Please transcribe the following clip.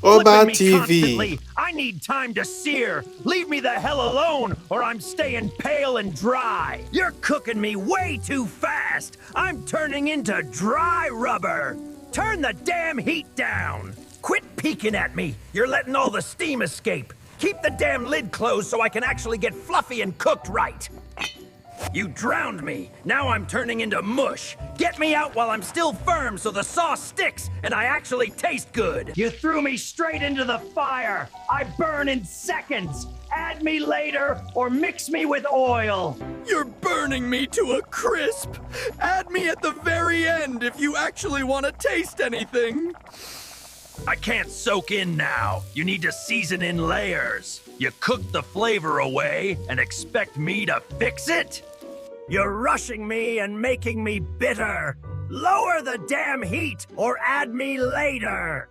Oba Flipping me TV. constantly. I need time to sear. Leave me the hell alone, or I'm staying pale and dry. You're cooking me way too fast. I'm turning into dry rubber. Turn the damn heat down. Quit peeking at me. You're letting all the steam escape. Keep the damn lid closed so I can actually get fluffy and cooked right. You drowned me. Now I'm turning into mush. Get me out while I'm still firm so the sauce sticks and I actually taste good. You threw me straight into the fire. I burn in seconds. Add me later or mix me with oil. You're burning me to a crisp. Add me at the very end if you actually want to taste anything. I can't soak in now. You need to season in layers. You cook the flavor away and expect me to fix it? You're rushing me and making me bitter. Lower the damn heat or add me later.